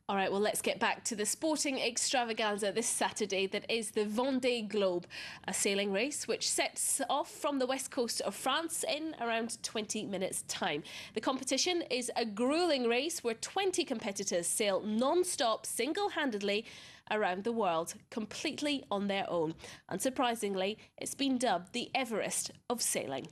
All right, well, let's get back to the sporting extravaganza this Saturday that is the Vendee Globe, a sailing race which sets off from the west coast of France in around 20 minutes' time. The competition is a gruelling race where 20 competitors sail non-stop, single-handedly around the world, completely on their own. Unsurprisingly, it's been dubbed the Everest of sailing.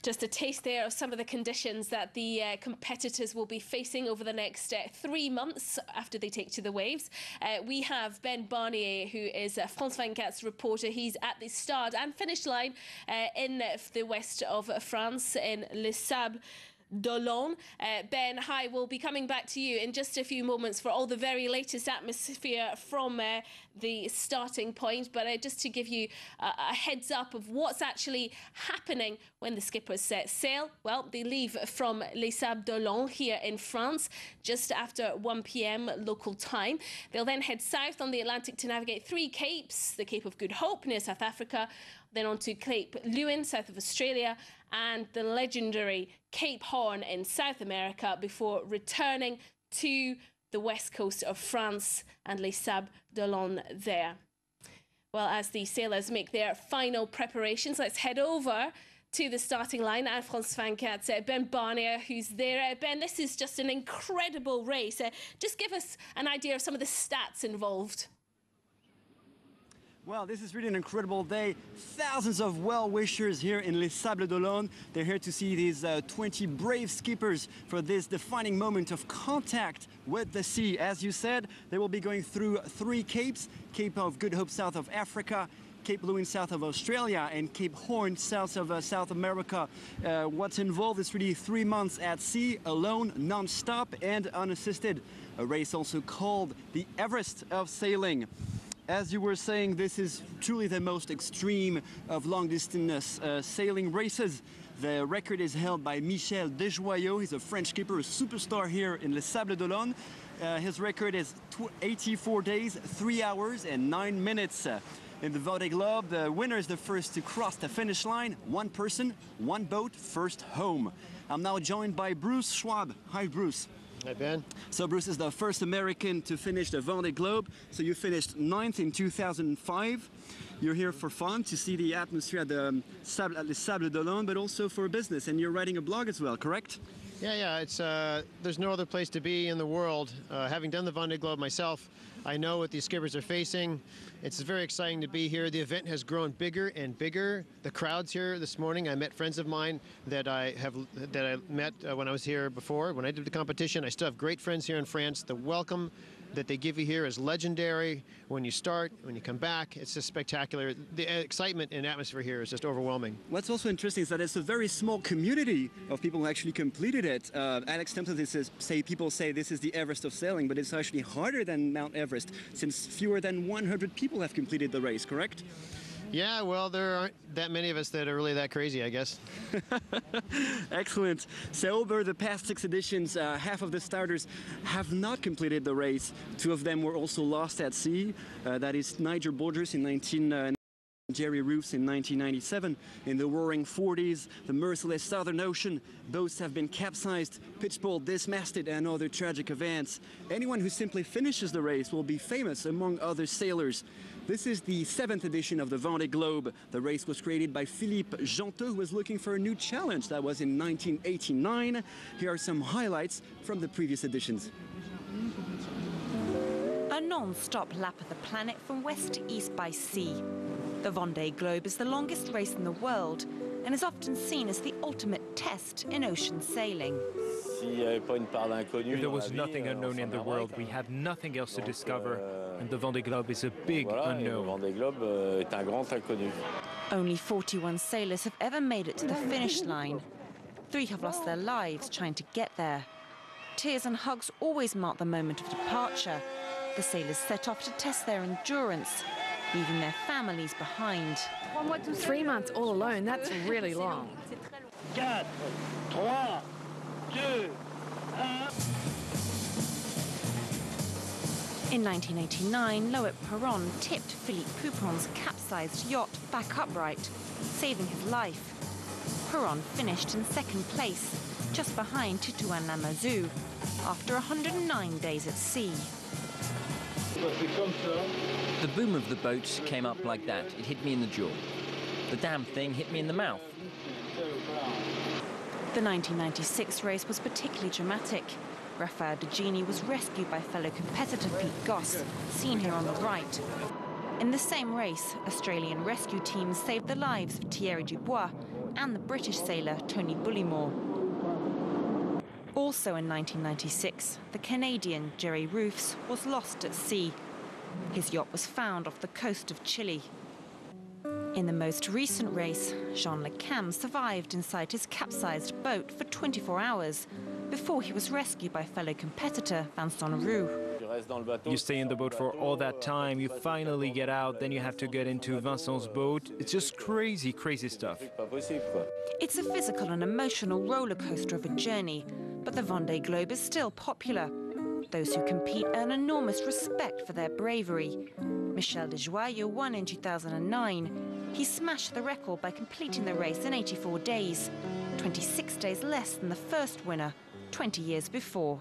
Just a taste there of some of the conditions that the competitors will be facing over the next 3 months after they take to the waves. We have Ben Barnier, who is France 24's reporter. He's at the start and finish line in the west of France in Les Sables d'Olonne. Ben, hi, we'll be coming back to you in just a few moments for all the very latest atmosphere from the starting point. But just to give you a heads up of what's actually happening when the skippers set sail, well, they leave from Les Sables d'Olonne here in France just after 1 p.m. local time. They'll then head south on the Atlantic to navigate 3 capes, the Cape of Good Hope near South Africa, then on to Cape Lewin, south of Australia, and the legendary Cape Horn in South America before returning to the west coast of France and Les Sables d'Olonne there. Well, as the sailors make their final preparations, let's head over to the starting line at France 24, Ben Barnier, who's there. Ben, this is just an incredible race. Just give us an idea of some of the stats involved. Well, this is really an incredible day. Thousands of well-wishers here in Les Sables d'Olonne. They're here to see these 20 brave skippers for this defining moment of contact with the sea. As you said, they will be going through 3 capes: Cape of Good Hope south of Africa, Cape Lewin south of Australia, and Cape Horn south of South America. What's involved is really 3 months at sea, alone, non-stop and unassisted. A race also called the Everest of sailing. As you were saying, this is truly the most extreme of long-distance sailing races. The record is held by Michel Desjoyaux. He's a French skipper, a superstar here in Les Sables d'Olonne. His record is 84 days, 3 hours and 9 minutes. In the Vendee Globe, the winner is the first to cross the finish line. 1 person, 1 boat, first home. I'm now joined by Bruce Schwab. Hi, Bruce. Hi, Ben. So Bruce is the first American to finish the Vendee Globe. So you finished 9th in 2005. You're here for fun, to see the atmosphere at the Les Sables d'Olonne, but also for business. And you're writing a blog as well, correct? Yeah. It's there's no other place to be in the world. Having done the Vendee Globe myself, I know what these skippers are facing. It's very exciting to be here. The event has grown bigger and bigger. The crowds here this morning, I met friends of mine that I met when I was here before, when I did the competition. I still have great friends here in France. The welcome that they give you here is legendary. When you start, when you come back, it's just spectacular. The excitement and atmosphere here is just overwhelming. What's also interesting is that it's a very small community of people who actually completed it. Alex Thompson people say this is the Everest of sailing, but it's actually harder than Mount Everest, since fewer than 100 people have completed the race, correct? Yeah, well, there aren't that many of us that are really that crazy, I guess. Excellent. So over the past 6 editions, half of the starters have not completed the race. 2 of them were also lost at sea. That is Nigel Borgers in Jerry Roofs in 1997. In the roaring 40s, the merciless Southern Ocean, boats have been capsized, pitchpole dismasted, and other tragic events. Anyone who simply finishes the race will be famous among other sailors. This is the 7th edition of the Vendee Globe. The race was created by Philippe Genteux, who was looking for a new challenge. That was in 1989. Here are some highlights from the previous editions. A non-stop lap of the planet from west to east by sea. The Vendee Globe is the longest race in the world and is often seen as the ultimate test in ocean sailing. If there was nothing unknown in the world, we had nothing else to discover, and the Vendee Globe is a big unknown. Only 41 sailors have ever made it to the finish line. 3 have lost their lives trying to get there. Tears and hugs always mark the moment of departure. The sailors set off to test their endurance, leaving their families behind. 3 months all alone, that's really long. 4, 3, 2, 1. In 1989, Loïc Perron tipped Philippe Poupon's capsized yacht back upright, saving his life. Perron finished in second place, just behind Titouan Lamazou, after 109 days at sea. The boom of the boat came up like that. It hit me in the jaw. The damn thing hit me in the mouth. The 1996 race was particularly dramatic. Raphael de Gini was rescued by fellow competitor Pete Goss, seen here on the right. In the same race, Australian rescue teams saved the lives of Thierry Dubois and the British sailor Tony Bullimore. Also in 1996, the Canadian Jerry Roofs was lost at sea. His yacht was found off the coast of Chile. In the most recent race, Jean Le Cam survived inside his capsized boat for 24 hours before he was rescued by fellow competitor Vincent Roux. You stay in the boat for all that time, you finally get out, then you have to get into Vincent's boat. It's just crazy, crazy stuff. It's a physical and emotional roller coaster of a journey, but the Vendee Globe is still popular. Those who compete earn enormous respect for their bravery. Michel Desjoyaux won in 2009. He smashed the record by completing the race in 84 days, 26 days less than the first winner 20 years before.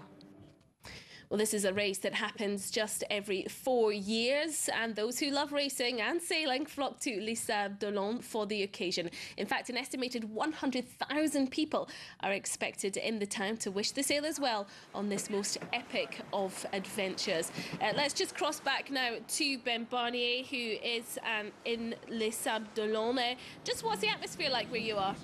Well, this is a race that happens just every 4 years, and those who love racing and sailing flock to Les Sables d'Olonne for the occasion. In fact, an estimated 100,000 people are expected in the town to wish the sailors well on this most epic of adventures. Let's just cross back now to Ben Barnier, who is in Les Sables d'Olonne. Just what's the atmosphere like where you are?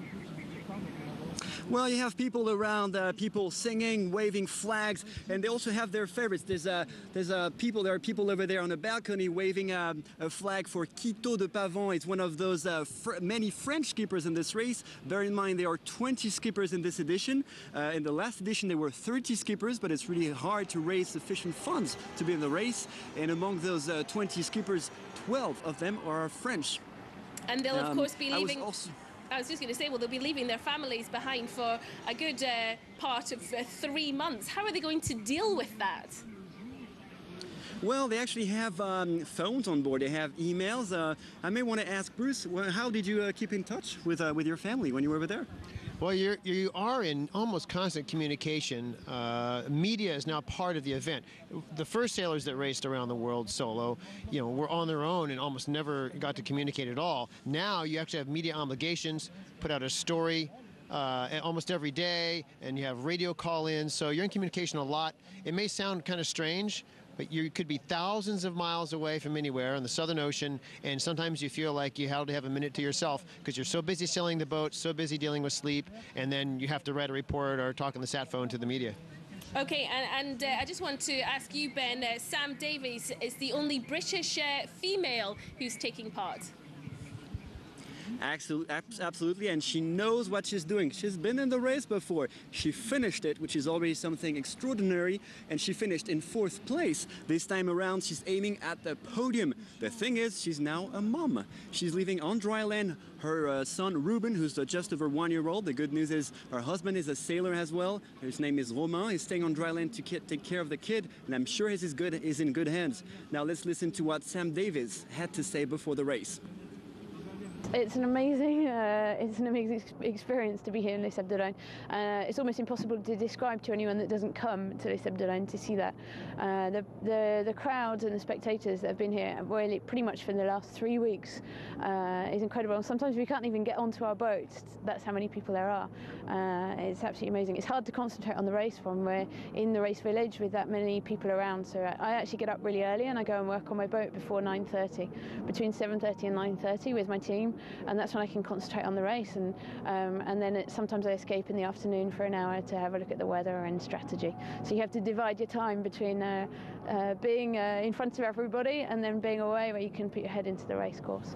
Well, you have people around, people singing, waving flags, and they also have their favorites. There are people over there on the balcony waving a flag for Quito de Pavon. It's one of those many French skippers in this race. Bear in mind there are 20 skippers in this edition. In the last edition there were 30 skippers, but it's really hard to raise sufficient funds to be in the race. And among those 20 skippers, 12 of them are French. And they'll of course be leaving. I was just going to say, well, they'll be leaving their families behind for a good part of 3 months. How are they going to deal with that? Well, they actually have phones on board. They have emails. I may want to ask Bruce, how did you keep in touch with your family when you were over there? Well, you are in almost constant communication. Media is now part of the event. The first sailors that raced around the world solo, were on their own and almost never got to communicate at all. Now you actually have media obligations, put out a story almost every day, and you have radio call-ins, so you're in communication a lot. It may sound kind of strange, but you could be thousands of miles away from anywhere in the Southern Ocean, and sometimes you feel like you have to have a minute to yourself because you're so busy sailing the boat, so busy dealing with sleep, and then you have to write a report or talk on the sat phone to the media. Okay, and I just want to ask you, Ben, Sam Davies is the only British female who's taking part. Absolutely, and she knows what she's doing. She's been in the race before. She finished it, which is already something extraordinary, and she finished in 4th place. This time around, she's aiming at the podium. The thing is, she's now a mom. She's leaving on dry land her son, Ruben, who's just over 1 year old. The good news is her husband is a sailor as well. His name is Romain. He's staying on dry land to take care of the kid, and I'm sure he's in good hands. Now let's listen to what Sam Davies had to say before the race. It's an amazing experience to be here in Les Sables d'Olonne. It's almost impossible to describe to anyone that doesn't come to Les Sables d'Olonne to see that. The crowds and the spectators that have been here really pretty much for the last 3 weeks is incredible. Sometimes we can't even get onto our boat. That's how many people there are. It's absolutely amazing. It's hard to concentrate on the race when we're in the race village with that many people around. So I actually get up really early and I go and work on my boat before 9:30, between 7:30 and 9:30 with my team. And that's when I can concentrate on the race, and then sometimes I escape in the afternoon for an hour to have a look at the weather and strategy. So you have to divide your time between being in front of everybody and then being away where you can put your head into the race course.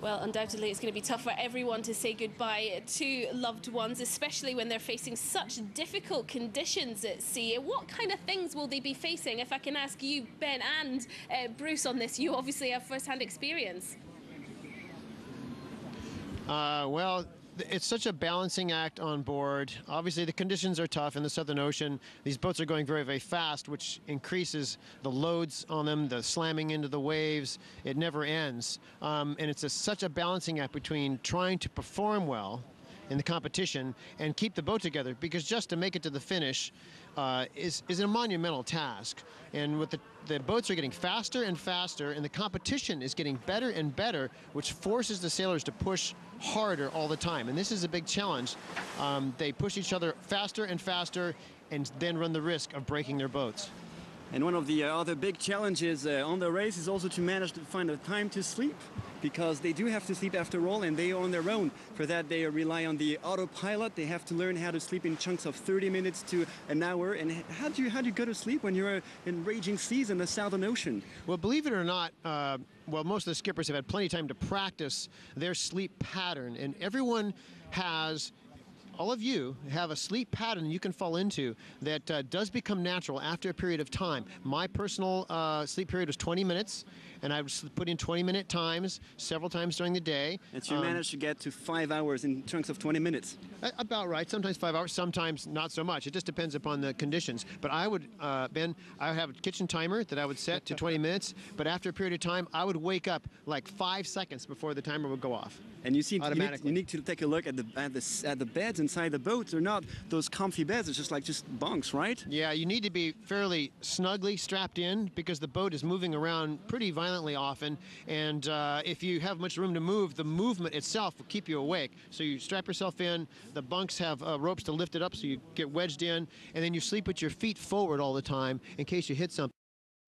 Well, undoubtedly it's going to be tough for everyone to say goodbye to loved ones, especially when they're facing such difficult conditions at sea. What kind of things will they be facing? If I can ask you, Ben and Bruce, on this, you obviously have first-hand experience. Well, it's such a balancing act on board. Obviously, the conditions are tough in the Southern Ocean. These boats are going very, very fast, which increases the loads on them, the slamming into the waves. It never ends. And it's such a balancing act between trying to perform well in the competition and keep the boat together, because just to make it to the finish is a monumental task. And with the boats are getting faster and faster, and the competition is getting better and better, which forces the sailors to push harder all the time. And this is a big challenge. They push each other faster and faster and then run the risk of breaking their boats. And one of the other big challenges on the race is also to manage to find a time to sleep, because they do have to sleep after all, and they are on their own. For that, they rely on the autopilot. They have to learn how to sleep in chunks of 30 minutes to an hour. And how do you go to sleep when you're in raging seas in the Southern Ocean? Well, believe it or not, well, most of the skippers have had plenty of time to practice their sleep pattern, and everyone has. All of you have a sleep pattern you can fall into that does become natural after a period of time. My personal sleep period was 20 minutes, and I would put in 20-minute times several times during the day. And so you managed to get to 5 hours in chunks of 20 minutes. About right. Sometimes 5 hours, sometimes not so much. It just depends upon the conditions. But I would, Ben, I would have a kitchen timer that I would set to 20 minutes, but after a period of time, I would wake up like 5 seconds before the timer would go off. And you see, you need to take a look at the beds inside the boat. They're not those comfy beds. It's just bunks, right? Yeah, you need to be fairly snugly strapped in, because the boat is moving around pretty violently often. And if you have much room to move, the movement itself will keep you awake. So you strap yourself in. The bunks have ropes to lift it up so you get wedged in. And then you sleep with your feet forward all the time in case you hit something,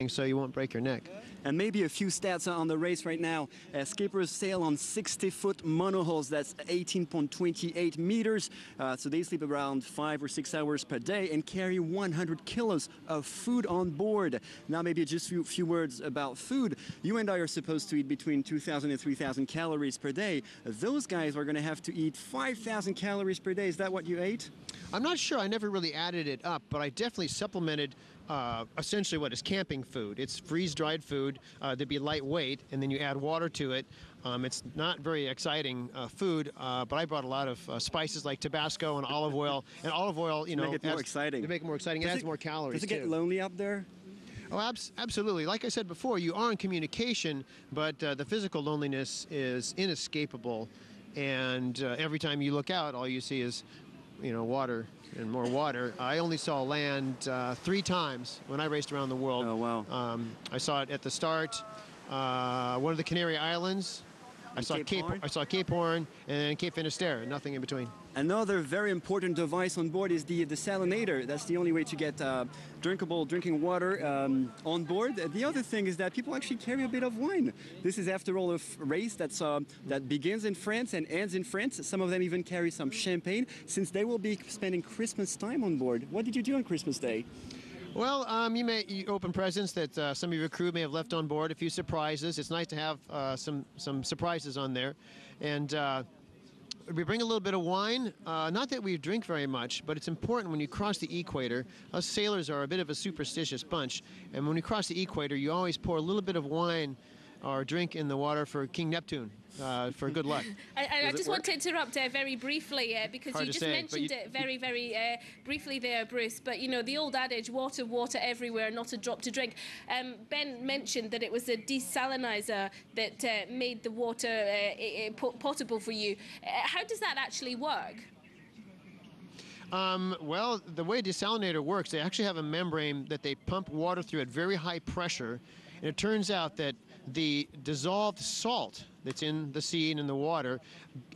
so you won't break your neck. And maybe a few stats on the race right now. Skippers sail on 60-foot monohulls. That's 18.28 meters. So they sleep around 5 or 6 hours per day and carry 100 kilos of food on board. Now maybe just a few words about food. You and I are supposed to eat between 2,000 and 3,000 calories per day. Those guys are going to have to eat 5,000 calories per day. Is that what you ate? I'm not sure. I never really added it up, but I definitely supplemented essentially what is camping food. It's freeze-dried food to be lightweight, and then you add water to it. It's not very exciting food, but I brought a lot of spices like Tabasco and olive oil. And olive oil, you know, make it more exciting. To make it more exciting, it adds more calories. Does it get lonely up there? Oh, absolutely. Like I said before, you are in communication, but the physical loneliness is inescapable. And every time you look out, all you see is, you know, water and more water. I only saw land 3 times when I raced around the world. Oh, wow. I saw it at the start, one of the Canary Islands. I saw Cape Horn, and then Cape Finisterre, nothing in between. Another very important device on board is the salinator. That's the only way to get drinkable drinking water on board. The other thing is that people actually carry a bit of wine. This is, after all, a race that begins in France and ends in France. Some of them even carry some champagne, since they will be spending Christmas time on board. What did you do on Christmas Day? Well, you open presents that some of your crew may have left on board, a few surprises. It's nice to have some surprises on there. And we bring a little bit of wine. Not that we drink very much, but it's important when you cross the equator. Us sailors are a bit of a superstitious bunch. And when you cross the equator, you always pour a little bit of wine or drink in the water for King Neptune for good luck. I just want to interrupt very briefly because you just mentioned it very, very briefly there, Bruce. But, you know, the old adage, water, water everywhere, not a drop to drink. Ben mentioned that it was a desalinizer that made the water potable for you. How does that actually work? Well, the way a desalinator works, they actually have a membrane that they pump water through at very high pressure. And it turns out that the dissolved salt that's in the sea and in the water,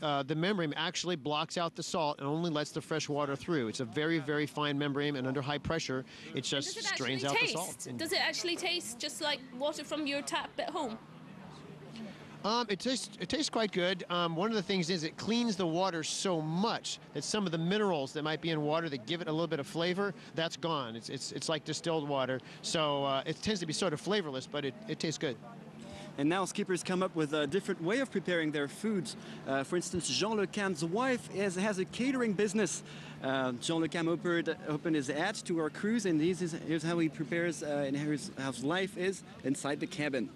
the membrane actually blocks out the salt and only lets the fresh water through. It's a very, very fine membrane, and under high pressure, it just strains out the salt. Does it actually taste just like water from your tap at home? It tastes quite good. One of the things is it cleans the water so much that some of the minerals that might be in water that give it a little bit of flavor, that's gone. It's like distilled water. So it tends to be sort of flavorless, but it tastes good. And now skippers come up with a different way of preparing their foods. For instance, Jean Le Cam's wife has a catering business. Jean Le Cam opened his ad to our crews, and here's how he prepares and here's how his life is inside the cabin.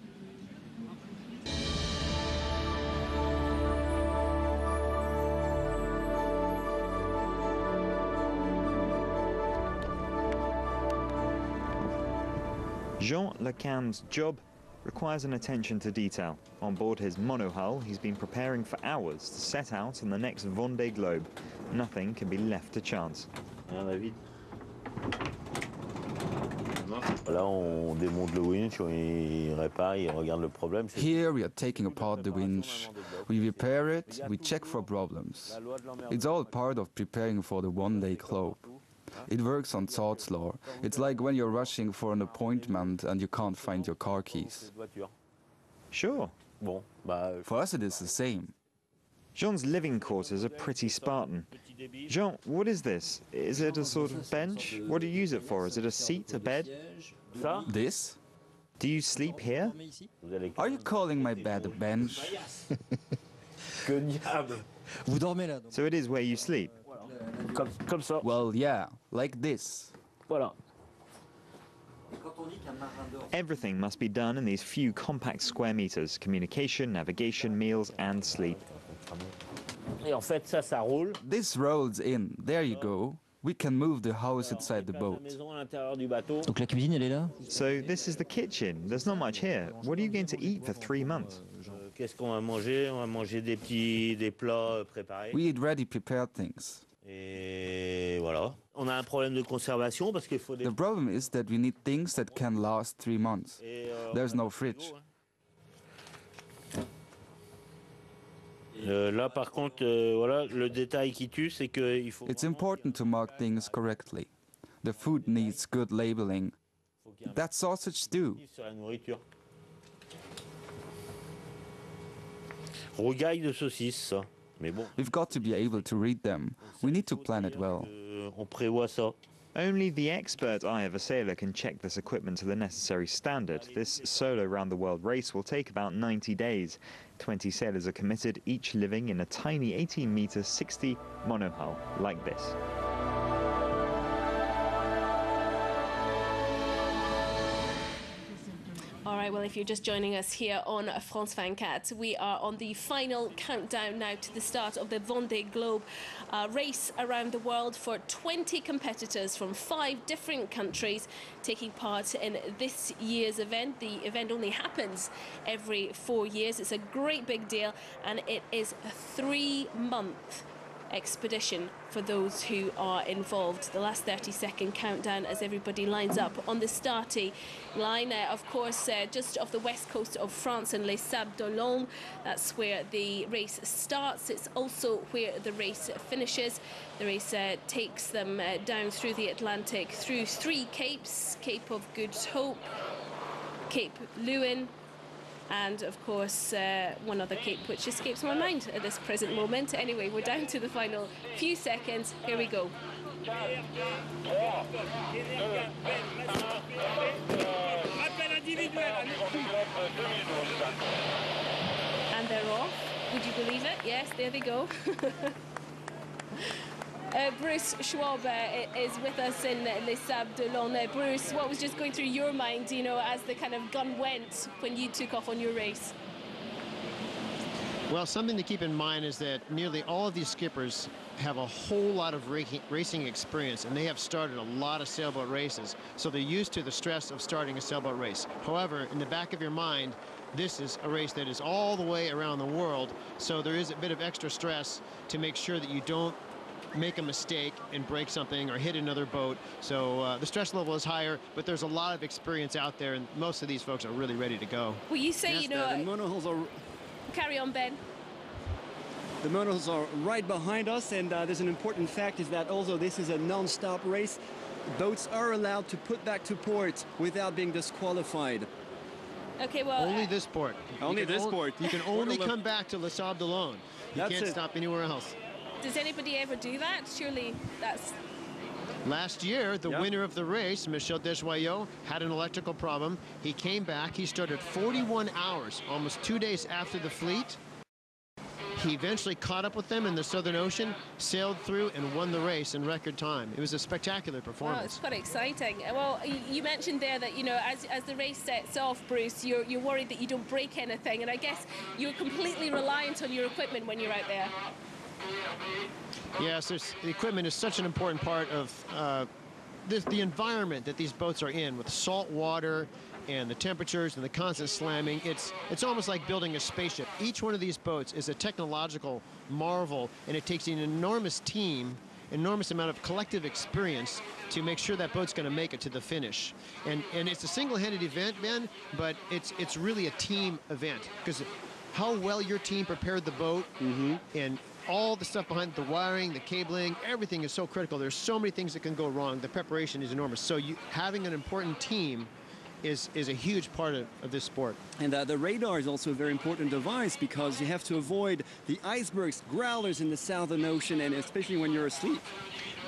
Jean Le Cam's job requires an attention to detail. On board his monohull, he's been preparing for hours to set out on the next Vendee Globe. Nothing can be left to chance. Here we are taking apart the winch. We repair it, we check for problems. It's all part of preparing for the Vendee Globe. It works on Sod's law. It's like when you're rushing for an appointment and you can't find your car keys. Sure. For us it is the same. Jean's living quarters are pretty Spartan. Jean, what is this? Is it a sort of bench? What do you use it for? Is it a seat, a bed? This? Do you sleep here? Are you calling my bed a bench? So it is where you sleep? Well, yeah, like this. Everything must be done in these few compact square meters: communication, navigation, meals, and sleep. This rolls in. There you go. We can move the house inside the boat. So this is the kitchen. There's not much here. What are you going to eat for 3 months? We eat ready prepared things. The problem is that we need things that can last 3 months. There's no fridge. It's important to mark things correctly. The food needs good labeling. That's sausage stew. We've got to be able to read them. We need to plan it well. Only the expert eye of a sailor can check this equipment to the necessary standard. This solo round-the-world race will take about 90 days. 20 sailors are committed, each living in a tiny 18-meter 60 monohull like this. All right, well, if you're just joining us here on France 24, we are on the final countdown now to the start of the Vendee Globe race around the world for 20 competitors from 5 different countries taking part in this year's event. The event only happens every 4 years. It's a great big deal, and it is a 3-month expedition for those who are involved. The last 30-second countdown as everybody lines up on the starting line. Of course, just off the west coast of France in Les Sables d'Olonne. That's where the race starts. It's also where the race finishes. The race takes them down through the Atlantic, through 3 capes: Cape of Good Hope, Cape Lewin, and of course one other cape which escapes my mind at this present moment. Anyway, we're down to the final few seconds. Here we go. And they're off. Would you believe it? Yes, there they go. Bruce Schwab is with us in Les Sables d'Olonne. Bruce, what was just going through your mind, you know, as the kind of gun went when you took off on your race? Well, something to keep in mind is that nearly all of these skippers have a whole lot of racing experience, and they have started a lot of sailboat races, so they're used to the stress of starting a sailboat race. However, in the back of your mind, this is a race that is all the way around the world, so there is a bit of extra stress to make sure that you don't make a mistake and break something or hit another boat. So the stress level is higher, but there's a lot of experience out there, and most of these folks are really ready to go. Well, you say, yes, you know... the monohulls are... Carry on, Ben. The monohulls are right behind us, and there's an important fact is that although this is a non-stop race, boats are allowed to put back to port without being disqualified. Okay, well... Only this port. Only this port. You can only come back to Les Sables d'Olonne. You can't stop anywhere else. Does anybody ever do that? Surely that's... Last year, the winner of the race, Michel Desjoyaux, had an electrical problem. He came back. He started 41 hours, almost 2 days after the fleet. He eventually caught up with them in the Southern Ocean, sailed through, and won the race in record time. It was a spectacular performance. Wow, it's quite exciting. Well, you mentioned there that, you know, as the race sets off, Bruce, you're worried that you don't break anything, and I guess you're completely reliant on your equipment when you're out there. Yes, the equipment is such an important part of the environment that these boats are in, with salt water and the temperatures and the constant slamming. It's almost like building a spaceship. Each one of these boats is a technological marvel, and it takes an enormous team, enormous amount of collective experience to make sure that boat's going to make it to the finish. And it's a single-handed event, Ben, but it's really a team event, because how well your team prepared the boat and all the stuff behind the wiring, the cabling, everything is so critical. There's so many things that can go wrong. The preparation is enormous. So having an important team is a huge part of this sport. And the radar is also a very important device, because you have to avoid the icebergs, growlers in the Southern Ocean, and especially when you're asleep.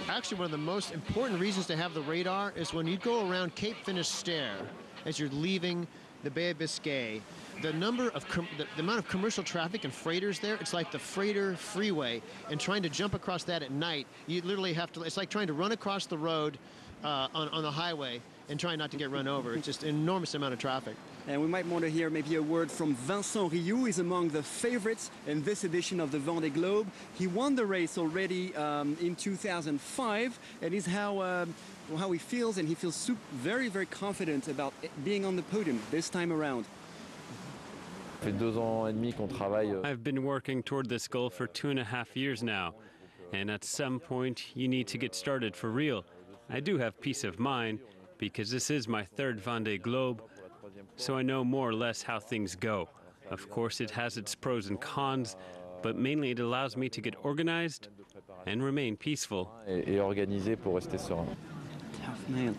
Actually, one of the most important reasons to have the radar is when you go around Cape Finisterre, as you're leaving the Bay of Biscay, the amount of commercial traffic and freighters there, it's like the freighter freeway, and trying to jump across that at night, you literally have to, it's like trying to run across the road on the highway and trying not to get run over. It's just an enormous amount of traffic. And we might want to hear maybe a word from Vincent Rioux. He's among the favorites in this edition of the Vendee Globe. He won the race already in 2005, and is how he feels, and he feels very, very confident about being on the podium this time around. I've been working toward this goal for 2.5 years now, and at some point you need to get started for real. I do have peace of mind, because this is my third Vendee Globe, so I know more or less how things go. Of course, it has its pros and cons, but mainly it allows me to get organized and remain peaceful. Tough man.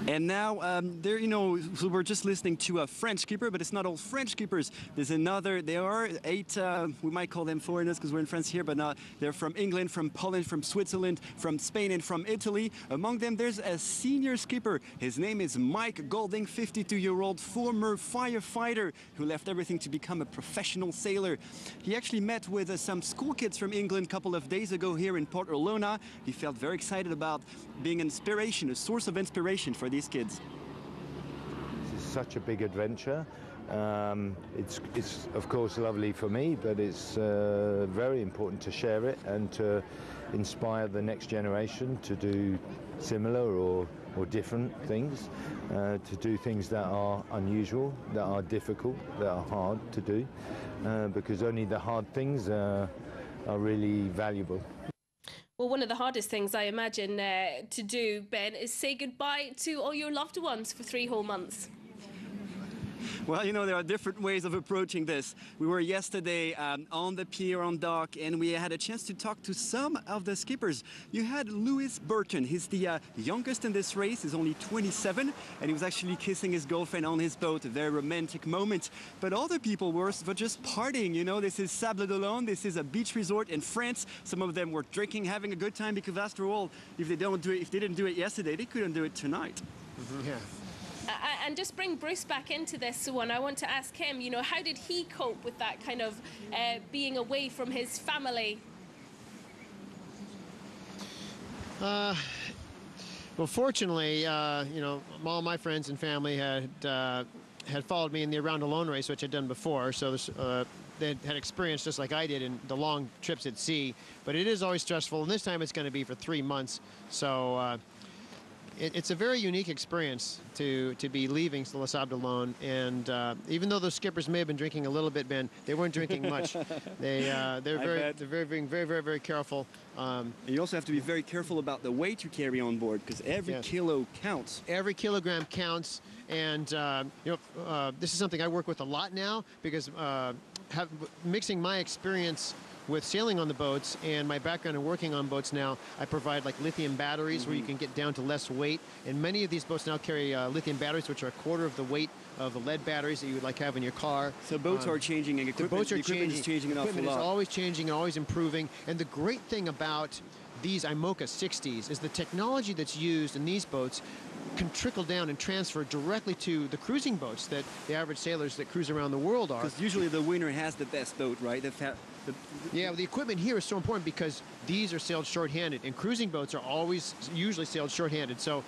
And now, there, you know, so we're just listening to a French skipper, but it's not all French skippers. There's another, there are 8, we might call them foreigners because we're in France here, but not. They're from England, from Poland, from Switzerland, from Spain, and from Italy. Among them, there's a senior skipper. His name is Mike Golding, 52-year-old former firefighter who left everything to become a professional sailor. He actually met with some school kids from England a couple of days ago here in Port Olona. He felt very excited about being an inspiration, a source of inspiration for these kids. This is such a big adventure. It's of course lovely for me, but it's very important to share it and to inspire the next generation to do similar or different things, to do things that are unusual, that are difficult, that are hard to do, because only the hard things are really valuable. Well, one of the hardest things I imagine to do, Ben, is say goodbye to all your loved ones for 3 whole months. Well, you know, there are different ways of approaching this. We were yesterday on the pier on dock, and we had a chance to talk to some of the skippers. You had Lewis Burton. He's the youngest in this race. He's only 27, and he was actually kissing his girlfriend on his boat. A very romantic moment. But other people were just partying. You know, this is Sables d'Olonne. This is a beach resort in France. Some of them were drinking, having a good time, because after all, if they didn't do it yesterday, they couldn't do it tonight. Yeah. And just bring Bruce back into this one. I want to ask him, you know, how did he cope with that kind of being away from his family? Well, fortunately, you know, all my friends and family had followed me in the Around Alone race, which I'd done before. So they had experienced just like I did in the long trips at sea. But it is always stressful, and this time it's going to be for 3 months. So it's a very unique experience to be leaving Les Sables d'Olonne. And even though those skippers may have been drinking a little bit, Ben, they weren't drinking much. They're very careful. You also have to be very careful about the weight you carry on board, because every kilo counts. Every kilogram counts. And you know, this is something I work with a lot now, because mixing my experience with sailing on the boats and my background in working on boats now, I provide like lithium batteries where you can get down to less weight. And many of these boats now carry lithium batteries, which are a quarter of the weight of the lead batteries that you would like have in your car. So boats are changing, and equipment is changing an awful lot. Equipment is always changing and always improving. And the great thing about these IMOCA 60s is the technology that's used in these boats can trickle down and transfer directly to the cruising boats that the average sailors that cruise around the world are. Because usually the winner has the best boat, right? Yeah, well, the equipment here is so important because these are sailed shorthanded, and cruising boats are usually sailed shorthanded. So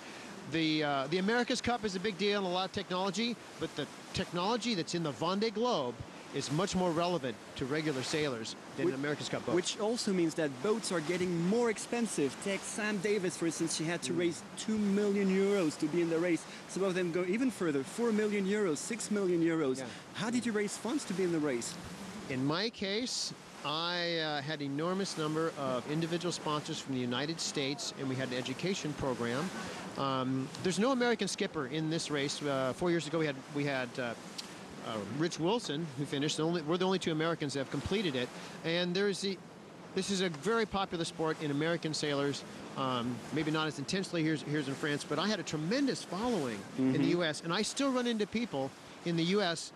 the America's Cup is a big deal and a lot of technology, but the technology that's in the Vendee Globe is much more relevant to regular sailors than an America's Cup boat. Which also means that boats are getting more expensive. Take Sam Davis, for instance. She had to raise 2 million euros to be in the race. Some of them go even further, 4 million euros, 6 million euros. Yeah. How did you raise funds to be in the race? In my case, I had an enormous number of individual sponsors from the United States, and we had an education program. There's no American skipper in this race. 4 years ago, we had Rich Wilson, who finished. We're the only 2 Americans that have completed it. And this is a very popular sport in American sailors. Maybe not as intensely here in France, but I had a tremendous following in the U.S. And I still run into people in the U.S.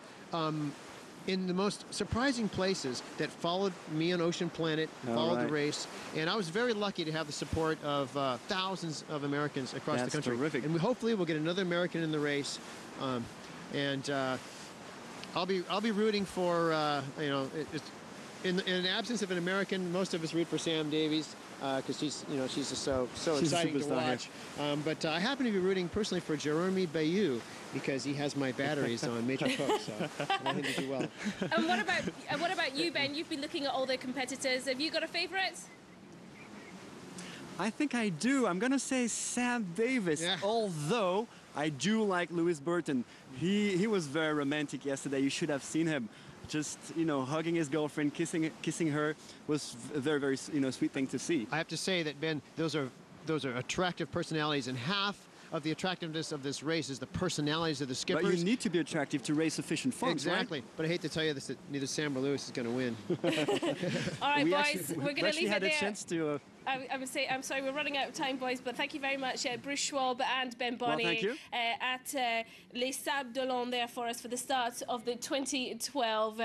In the most surprising places that followed me on Ocean Planet, followed the race. And I was very lucky to have the support of thousands of Americans across the country. Terrific. And hopefully we'll get another American in the race. I'll be rooting for, you know, in the absence of an American, most of us root for Sam Davies because she's just so exciting to watch. But I happen to be rooting personally for Jeremy Bayou because he has my batteries on Major Cook, so I want him to do well. And what about you, Ben? You've been looking at all the competitors. Have you got a favourite? I think I do. I'm going to say Sam Davis, although I do like Lewis Burton. He was very romantic yesterday. You should have seen him. Just, you know, hugging his girlfriend, kissing her was a very, very, you know, sweet thing to see. I have to say that, Ben, those are attractive personalities, and half of the attractiveness of this race is the personalities of the skippers. But you need to be attractive to raise sufficient funds, exactly. Right? But I hate to tell you this, that neither Sam or Lewis is going to win. All right, boys, we're going to leave it there. A chance to, I would say, I'm sorry, we're running out of time, boys, but thank you very much, Bruce Schwab and Ben Barnier at Les Sables d'Olonne there for us for the start of the 2012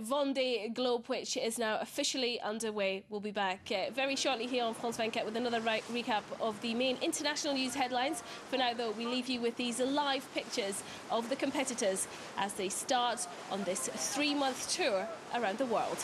Vendee Globe, which is now officially underway. We'll be back very shortly here on France 24 with another recap of the main international news headlines. For now, though, we leave you with these live pictures of the competitors as they start on this 3-month tour around the world.